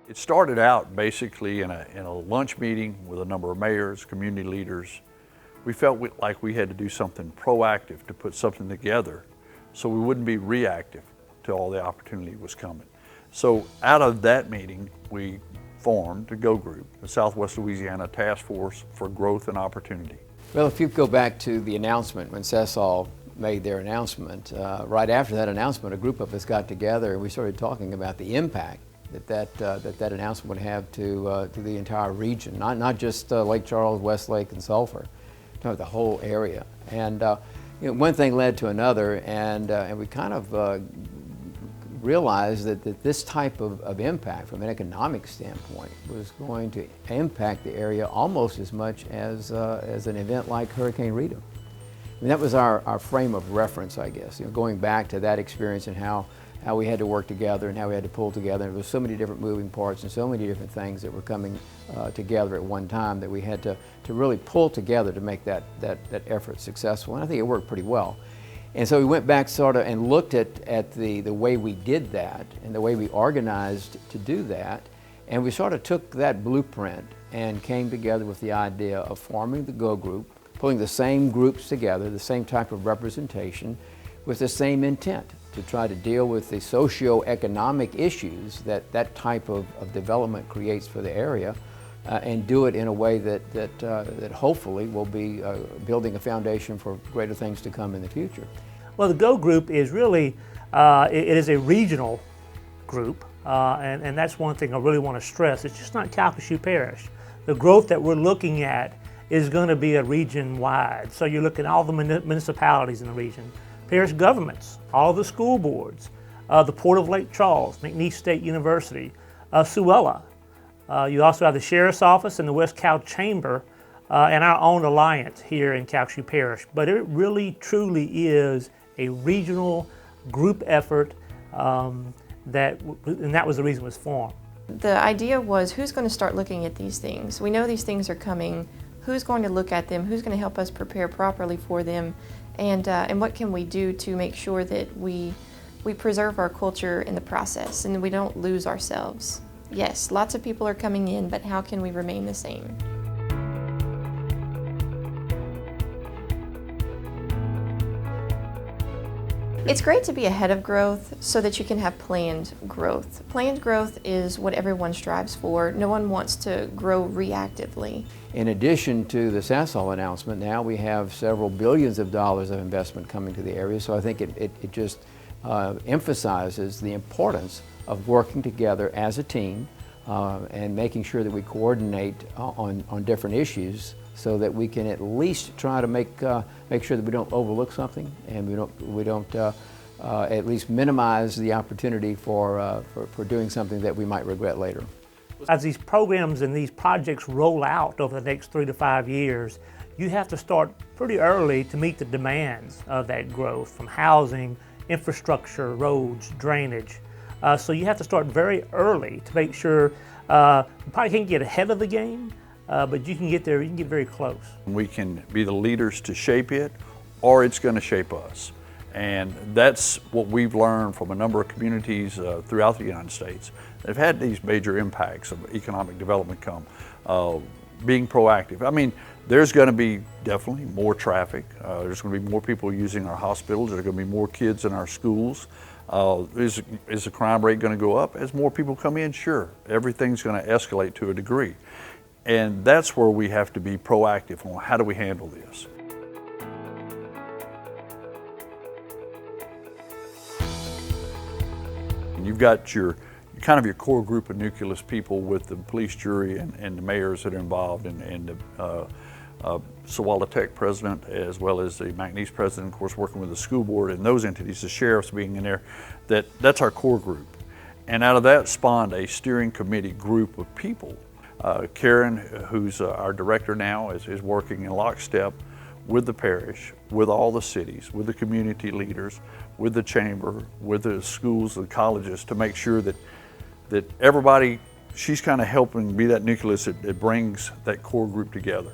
It started out basically in a lunch meeting with a number of mayors, community leaders. We felt like we had to do something proactive to put something together so we wouldn't be reactive to all the opportunity that was coming. So out of that meeting, we formed the GO Group, the Southwest Louisiana Task Force for Growth and Opportunity. Well, if you go back to the announcement, when CESOL made their announcement, right after that announcement, a group of us got together and we started talking about the impact that announcement would have to the entire region, not just Lake Charles, Westlake, and Sulphur, the whole area. And one thing led to another, and we kind of realized that this type of impact from an economic standpoint was going to impact the area almost as much as an event like Hurricane Rita. I mean, that was our frame of reference, I guess, going back to that experience and how we had to work together and how we had to pull together. And there were so many different moving parts and so many different things that were coming together at one time that we had to really pull together to make that effort successful. And I think it worked pretty well. And so we went back sort of and looked at the way we did that and the way we organized to do that. And we sort of took that blueprint and came together with the idea of forming the GO Group, pulling the same groups together, the same type of representation, with the same intent to try to deal with the socio-economic issues that type of development creates for the area, and do it in a way that hopefully will be building a foundation for greater things to come in the future. Well, the GO Group is really, it is a regional group, and that's one thing I really want to stress. It's just not Calcasieu Parish. The growth that we're looking at is going to be a region-wide. So you're looking at all the municipalities in the region, parish governments, all the school boards, the Port of Lake Charles, McNeese State University, Suella. You also have the Sheriff's Office and the West Cal Chamber and our own alliance here in Calcasieu Parish. But it really, truly is a regional group effort, and that was the reason it was formed. The idea was, who's going to start looking at these things? We know these things are coming. Who's going to look at them? Who's going to help us prepare properly for them? And what can we do to make sure that we preserve our culture in the process and we don't lose ourselves? Yes, lots of people are coming in, but how can we remain the same? It's great to be ahead of growth so that you can have planned growth. Planned growth is what everyone strives for. No one wants to grow reactively. In addition to the CESOL announcement, now we have several billions of dollars of investment coming to the area, so I think it just emphasizes the importance of working together as a team and making sure that we coordinate on different issues so that we can at least try to make sure that we don't overlook something and we don't at least minimize the opportunity for doing something that we might regret later. As these programs and these projects roll out over the next 3 to 5 years, you have to start pretty early to meet the demands of that growth, from housing, infrastructure, roads, drainage. So you have to start very early to make sure you probably can't get ahead of the game, but you can get there, you can get very close. We can be the leaders to shape it, or it's going to shape us. And that's what we've learned from a number of communities throughout the United States. They've had these major impacts of economic development come, being proactive. I mean, there's going to be definitely more traffic. There's going to be more people using our hospitals. There's going to be more kids in our schools. Is the crime rate going to go up as more people come in? Sure. Everything's going to escalate to a degree. And that's where we have to be proactive on how do we handle this. And you've got your core group of nucleus people with the police jury and the mayors that are involved, and the Suella Tech president, as well as the McNeese president, of course, working with the school board and those entities, the sheriffs being in there. That's our core group. And out of that spawned a steering committee group of people. Karen, who's our director now, is working in lockstep with the parish, with all the cities, with the community leaders, with the chamber, with the schools, the colleges, to make sure that everybody, she's kind of helping be that nucleus that brings that core group together.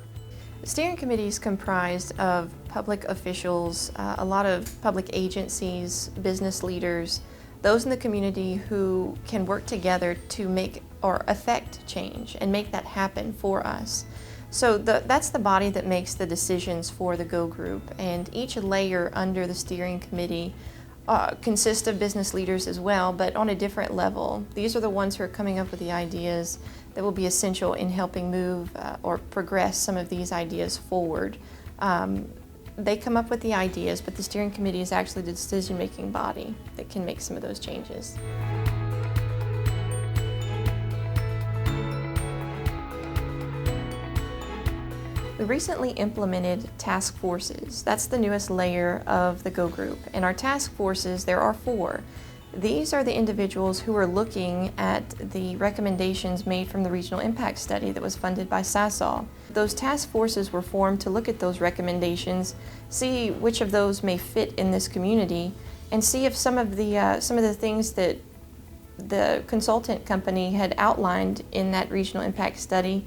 The steering committee is comprised of public officials, a lot of public agencies, business leaders, those in the community who can work together to make or affect change and make that happen for us. So that's the body that makes the decisions for the GO group, and each layer under the steering committee consists of business leaders as well, but on a different level. These are the ones who are coming up with the ideas that will be essential in helping move or progress some of these ideas forward. They come up with the ideas, but the steering committee is actually the decision-making body that can make some of those changes. We recently implemented task forces. That's the newest layer of the GO group. And our task forces, there are 4. These are the individuals who are looking at the recommendations made from the Regional Impact Study that was funded by SASOL. Those task forces were formed to look at those recommendations, see which of those may fit in this community, and see if some of the things that the consultant company had outlined in that Regional Impact Study,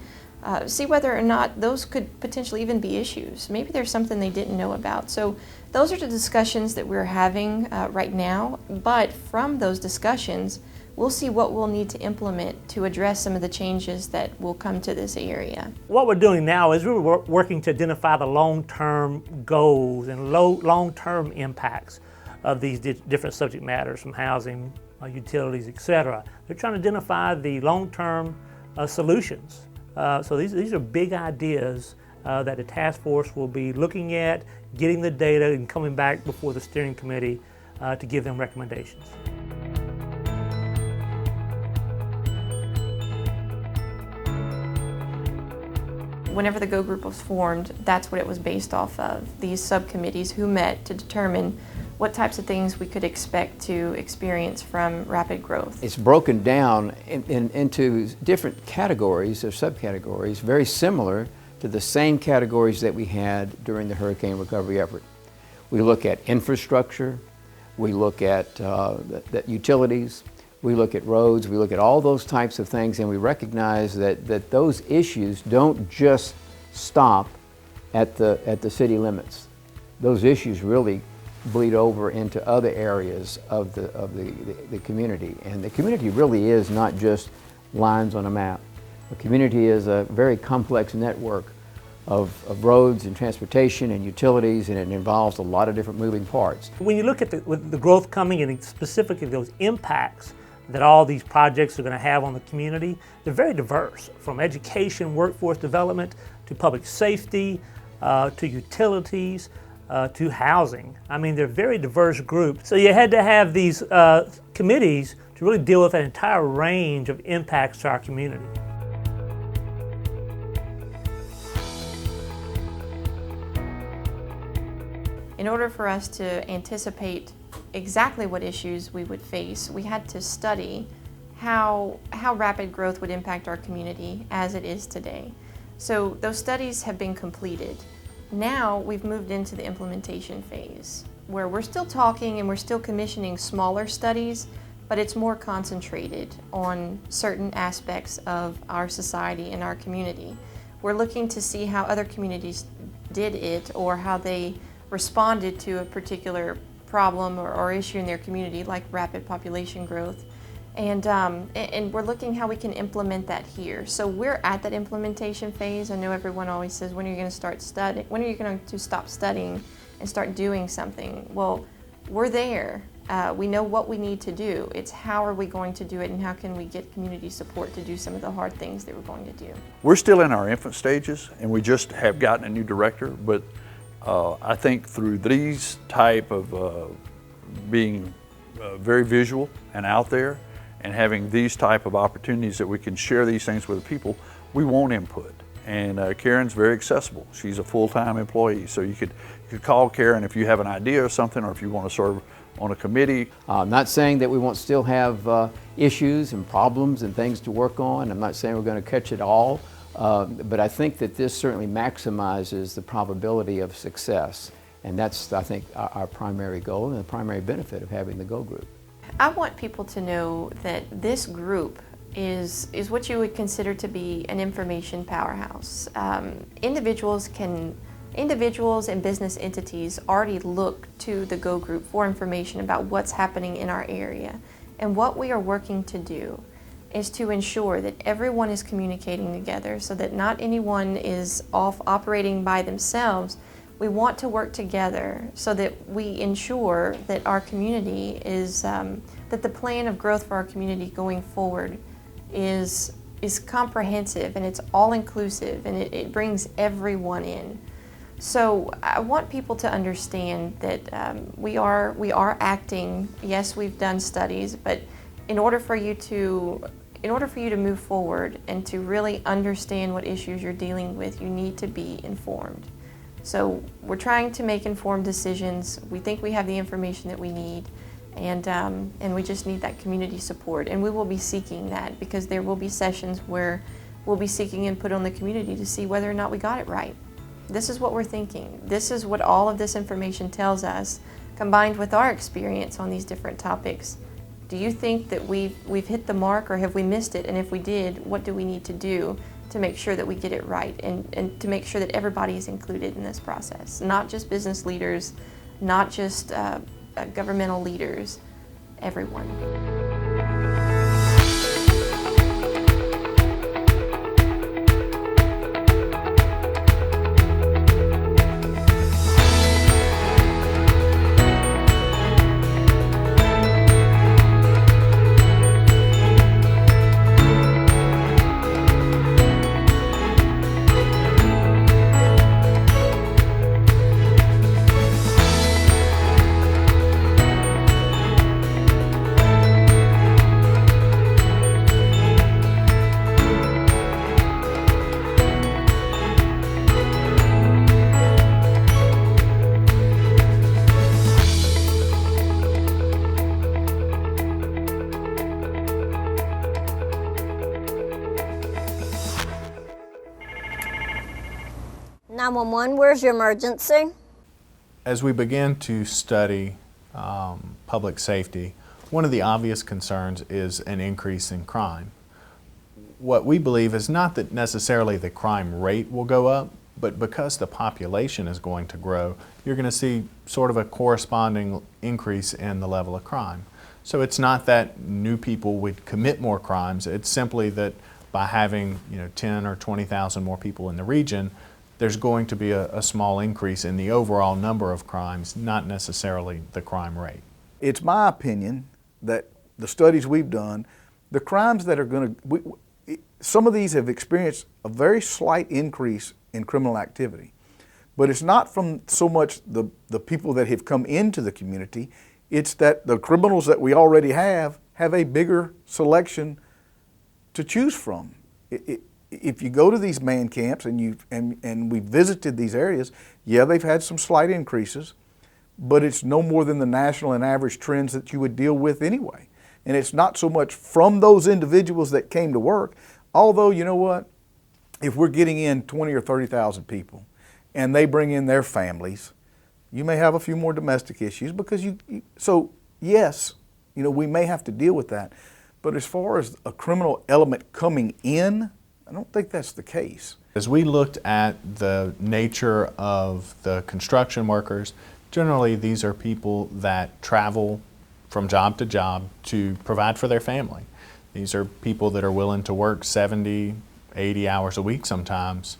see whether or not those could potentially even be issues. Maybe there's something they didn't know about. So those are the discussions that we're having right now, but from those discussions, we'll see what we'll need to implement to address some of the changes that will come to this area. What we're doing now is we're working to identify the long-term goals and long-term impacts of these different subject matters, from housing, utilities, etc. They're trying to identify the long-term solutions. So these are big ideas that the task force will be looking at, getting the data, and coming back before the steering committee to give them recommendations. Whenever the GO group was formed, that's what it was based off of. These subcommittees who met to determine what types of things we could expect to experience from rapid growth. It's broken down into different categories or subcategories, very similar to the same categories that we had during the hurricane recovery effort. We look at infrastructure, we look at the utilities, we look at roads, we look at all those types of things, and we recognize that those issues don't just stop at the city limits. Those issues really bleed over into other areas of the community. And the community really is not just lines on a map. The community is a very complex network of roads and transportation and utilities, and it involves a lot of different moving parts. When you look at the growth coming and specifically those impacts that all these projects are going to have on the community, they're very diverse, from education, workforce development, to public safety, to utilities, to housing. I mean, they're a very diverse group. So you had to have these committees to really deal with an entire range of impacts to our community. In order for us to anticipate exactly what issues we would face, we had to study how rapid growth would impact our community as it is today. So those studies have been completed. Now we've moved into the implementation phase, where we're still talking and we're still commissioning smaller studies, but it's more concentrated on certain aspects of our society and our community. We're looking to see how other communities did it, or how they responded to a particular problem or issue in their community, like rapid population growth. And we're looking how we can implement that here. So we're at that implementation phase. I know everyone always says, when are you going to start studying? When are you going to stop studying and start doing something? Well, we're there. We know what we need to do. It's how are we going to do it, and how can we get community support to do some of the hard things that we're going to do. We're still in our infant stages, and we just have gotten a new director, but I think through these type of being very visual and out there, and having these type of opportunities that we can share these things with the people, we want input. And Karen's very accessible. She's a full-time employee, so you could call Karen if you have an idea or something, or if you want to serve on a committee. I'm not saying that we won't still have issues and problems and things to work on. I'm not saying we're going to catch it all, but I think that this certainly maximizes the probability of success. And that's, I think, our primary goal and the primary benefit of having the GO group. I want people to know that this group is what you would consider to be an information powerhouse. Individuals can individuals and business entities already look to the Go Group for information about what's happening in our area. And what we are working to do is to ensure that everyone is communicating together so that not anyone is off operating by themselves. We want to work together so that we ensure that our community is, that the plan of growth for our community going forward is comprehensive and it's all inclusive and it brings everyone in. So I want people to understand that we are acting. Yes, we've done studies, but in order for you to move forward and to really understand what issues you're dealing with, you need to be informed. So we're trying to make informed decisions. We think we have the information that we need, and we just need that community support. And we will be seeking that, because there will be sessions where we'll be seeking input on the community to see whether or not we got it right. This is what we're thinking. This is what all of this information tells us, combined with our experience on these different topics. Do you think that we've hit the mark, or have we missed it? And if we did, what do we need to do to make sure that we get it right, and to make sure that everybody is included in this process? Not just business leaders, not just governmental leaders, everyone. Where's your emergency? As we begin to study public safety, one of the obvious concerns is an increase in crime. What we believe is not that necessarily the crime rate will go up, but because the population is going to grow, you're going to see sort of a corresponding increase in the level of crime. So it's not that new people would commit more crimes, it's simply that by having 10 or 20,000 more people in the region, there's going to be a small increase in the overall number of crimes, not necessarily the crime rate. It's my opinion that the studies we've done, the crimes that are going to, some of these have experienced a very slight increase in criminal activity. But it's not from so much the people that have come into the community, it's that the criminals that we already have a bigger selection to choose from. If you go to these man camps and we visited these areas, yeah, they've had some slight increases, but it's no more than the national and average trends that you would deal with anyway. And it's not so much from those individuals that came to work, although you know what, if we're getting in 20 or 30,000 people and they bring in their families, you may have a few more domestic issues because so yes, we may have to deal with that. But as far as a criminal element coming in, I don't think that's the case. As we looked at the nature of the construction workers, generally these are people that travel from job to job to provide for their family. These are people that are willing to work 70, 80 hours a week sometimes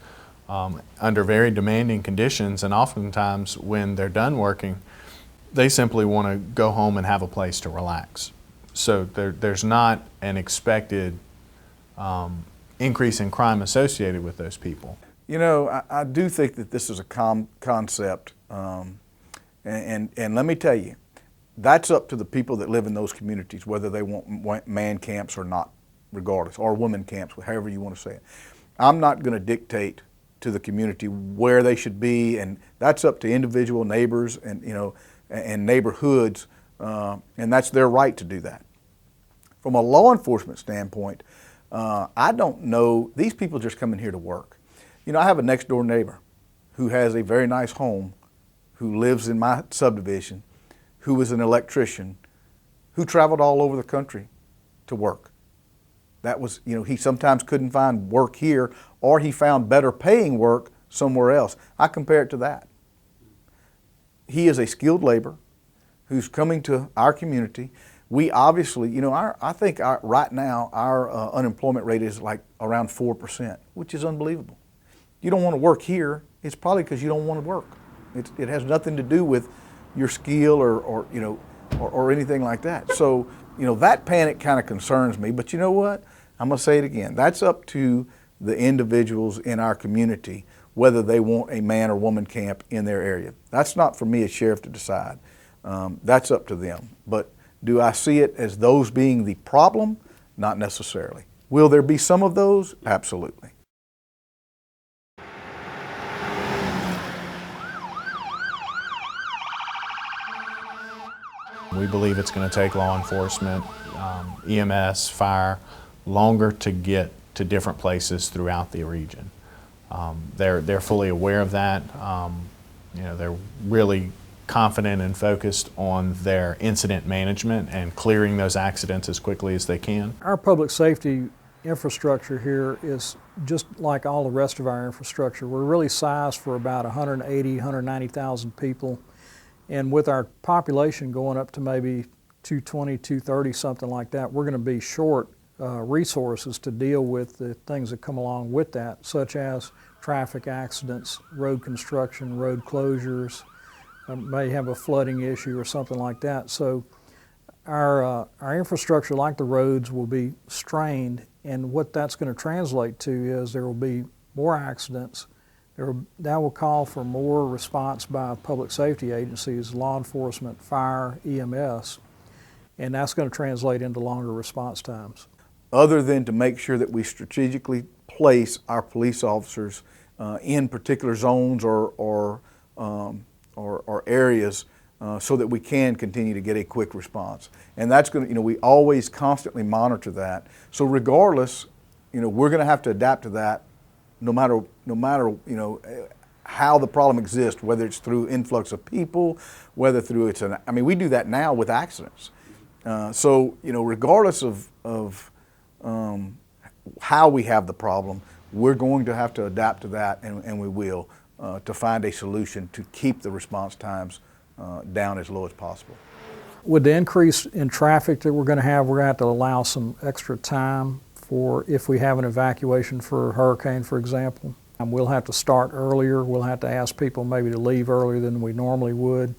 under very demanding conditions, and oftentimes when they're done working, they simply want to go home and have a place to relax. So there's not an expected increase in crime associated with those people. I do think that this is a concept, and let me tell you, that's up to the people that live in those communities, whether they want man camps or not, regardless, or woman camps, however you want to say it. I'm not going to dictate to the community where they should be, and that's up to individual neighbors and and neighborhoods, and that's their right to do that. From a law enforcement standpoint, I don't know, these people just come in here to work. I have a next door neighbor who has a very nice home, who lives in my subdivision, who was an electrician, who traveled all over the country to work. That was, he sometimes couldn't find work here, or he found better paying work somewhere else. I compare it to that. He is a skilled laborer who's coming to our community. We obviously, you know, I think right now our unemployment rate is like around 4%, which is unbelievable. You don't want to work here, it's probably because you don't want to work. It has nothing to do with your skill or you know, or anything like that. So, you know, that panic kind of concerns me, but you know what? I'm going to say it again. That's up to the individuals in our community whether they want a man or woman camp in their area. That's not for me as sheriff to decide. That's up to them. But do I see it as those being the problem? Not necessarily. Will there be some of those? Absolutely. We believe it's going to take law enforcement, EMS, fire, longer to get to different places throughout the region. They're fully aware of that. You know, they're really confident and focused on their incident management and clearing those accidents as quickly as they can. Our public safety infrastructure here is just like all the rest of our infrastructure. We're really sized for about 180, 190,000 people. And with our population going up to maybe 220, 230, something like that, we're going to be short resources to deal with the things that come along with that, such as traffic accidents, road construction, road closures, may have a flooding issue or something like that. So our infrastructure, like the roads, will be strained, and what that's going to translate to is there will be more accidents. That will call for more response by public safety agencies, law enforcement, fire, EMS, and that's going to translate into longer response times. Other than to make sure that we strategically place our police officers in particular zones or areas so that we can continue to get a quick response. And that's going to, you know, we always constantly monitor that. So regardless, you know, we're going to have to adapt to that no matter you know how the problem exists, whether it's through influx of people, whether through I mean, we do that now with accidents. So, you know, regardless of how we have the problem, we're going to have to adapt to that, and we will, to find a solution to keep the response times down as low as possible. With the increase in traffic that we're going to have to allow some extra time for if we have an evacuation for a hurricane, for example. And we'll have to start earlier. We'll have to ask people maybe to leave earlier than we normally would.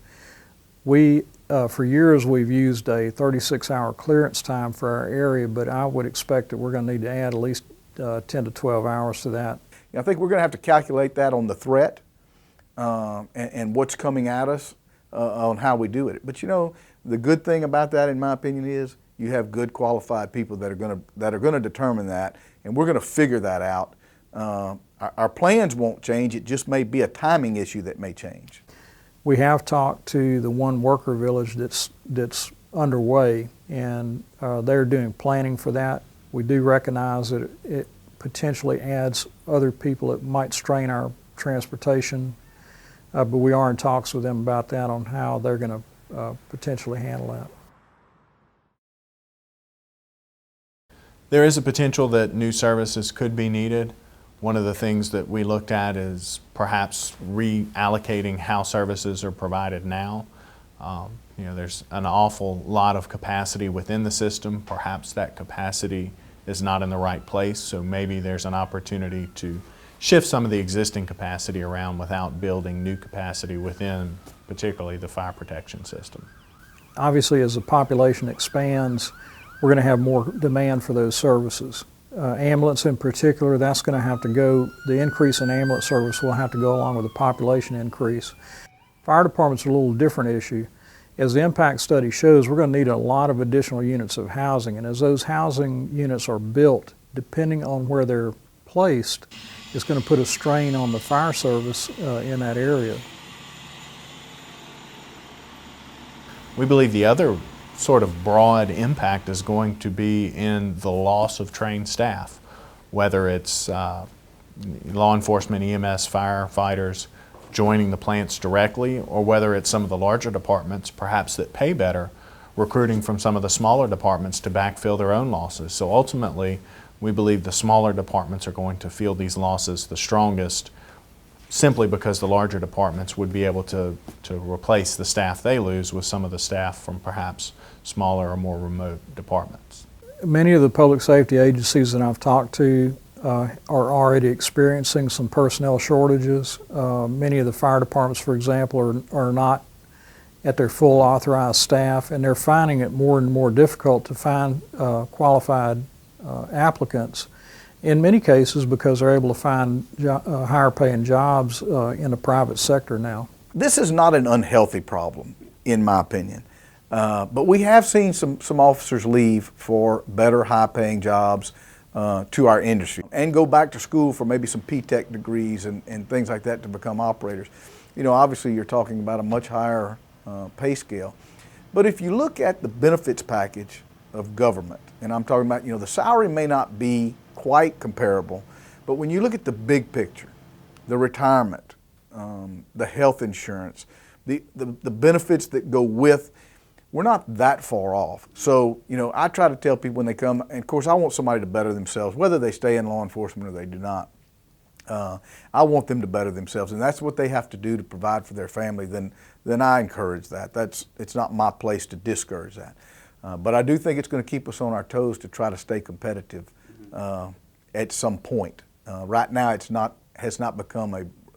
For years we've used a 36-hour clearance time for our area, but I would expect that we're going to need to add at least 10 to 12 hours to that. I think we're going to have to calculate that on the threat and what's coming at us on how we do it. But you know, the good thing about that, in my opinion, is you have good qualified people that are going to determine that, and we're going to figure that out. Our plans won't change. It just may be a timing issue that may change. We have talked to the one worker village that's underway, and they're doing planning for that. We do recognize that it potentially adds other people that might strain our transportation, but we are in talks with them about that on how they're going to potentially handle that. There is a potential that new services could be needed. One of the things that we looked at is perhaps reallocating how services are provided now. You know, there's an awful lot of capacity within the system. Perhaps that capacity is not in the right place, so maybe there's an opportunity to shift some of the existing capacity around without building new capacity within particularly the fire protection system. Obviously, as the population expands, we're going to have more demand for those services. Ambulance in particular, that's going to have to go, the increase in ambulance service will have to go along with the population increase. Fire department's a little different issue. As the impact study shows, we're going to need a lot of additional units of housing, and as those housing units are built, depending on where they're placed, it's going to put a strain on the fire service in that area. We believe the other sort of broad impact is going to be in the loss of trained staff, whether it's law enforcement, EMS, firefighters joining the plants directly, or whether it's some of the larger departments, perhaps that pay better, recruiting from some of the smaller departments to backfill their own losses. So ultimately, we believe the smaller departments are going to feel these losses the strongest, simply because the larger departments would be able to replace the staff they lose with some of the staff from perhaps smaller or more remote departments. Many of the public safety agencies that I've talked to are already experiencing some personnel shortages. Many of the fire departments, for example, are not at their full authorized staff, and they're finding it more and more difficult to find qualified applicants. In many cases, because they're able to find higher paying jobs in the private sector now. This is not an unhealthy problem, in my opinion. But we have seen some officers leave for better high paying jobs to our industry and go back to school for maybe some P-Tech degrees and things like that to become operators. You know, obviously you're talking about a much higher pay scale. But if you look at the benefits package of government, and I'm talking about, you know, the salary may not be quite comparable, but when you look at the big picture, the retirement, the health insurance, the benefits that go with, we're not that far off. So, you know, I try to tell people when they come, and of course I want somebody to better themselves, whether they stay in law enforcement or they do not. I want them to better themselves, and that's what they have to do to provide for their family. Then I encourage that. It's not my place to discourage that. But I do think it's going to keep us on our toes to try to stay competitive at some point. Right now, has not become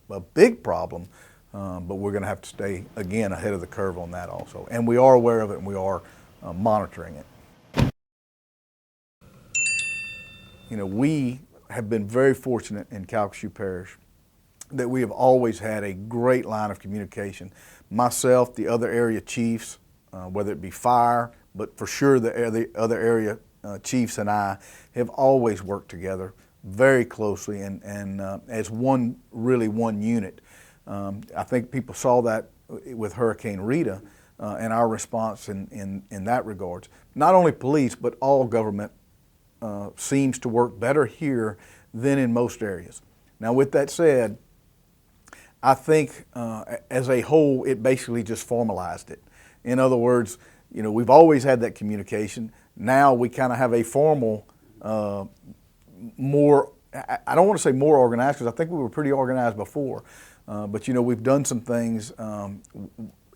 a big problem, but we're going to have to stay again ahead of the curve on that also. And we are aware of it, and we are monitoring it. You know, we have been very fortunate in Calcasieu Parish that we have always had a great line of communication. Myself, the other area chiefs, whether it be fire, but for sure the other area chiefs and I have always worked together very closely and as one unit. I think people saw that with Hurricane Rita and our response in that regards. Not only police, but all government seems to work better here than in most areas. Now, with that said, I think as a whole, it basically just formalized it. In other words, you know, we've always had that communication. Now we kind of have a formal, more, I don't want to say more organized, because I think we were pretty organized before. But you know, we've done some things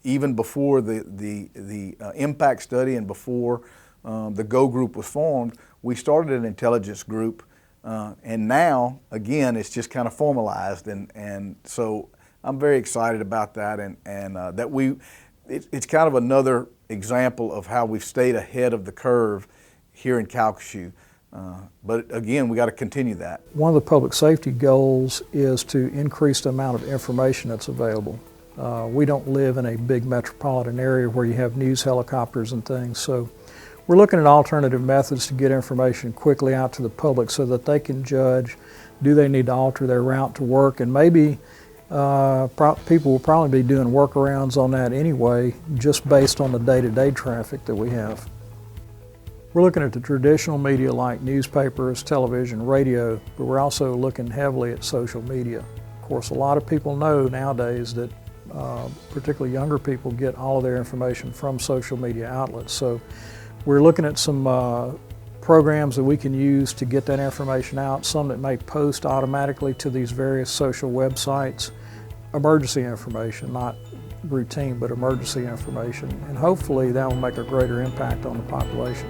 even before the impact study and before the GO group was formed. We started an intelligence group, and now again it's just kind of formalized, and so I'm very excited about that, and that it's kind of another example of how we've stayed ahead of the curve here in Calcasieu. But again, we got to continue that. One of the public safety goals is to increase the amount of information that's available. We don't live in a big metropolitan area where you have news helicopters and things, so we're looking at alternative methods to get information quickly out to the public so that they can judge, do they need to alter their route to work, and maybe people will probably be doing workarounds on that anyway, just based on the day-to-day traffic that we have. We're looking at the traditional media like newspapers, television, radio, but we're also looking heavily at social media. Of course, a lot of people know nowadays that particularly younger people get all of their information from social media outlets. So we're looking at some programs that we can use to get that information out, some that may post automatically to these various social websites. Emergency information, not routine, but emergency information. And hopefully that will make a greater impact on the population.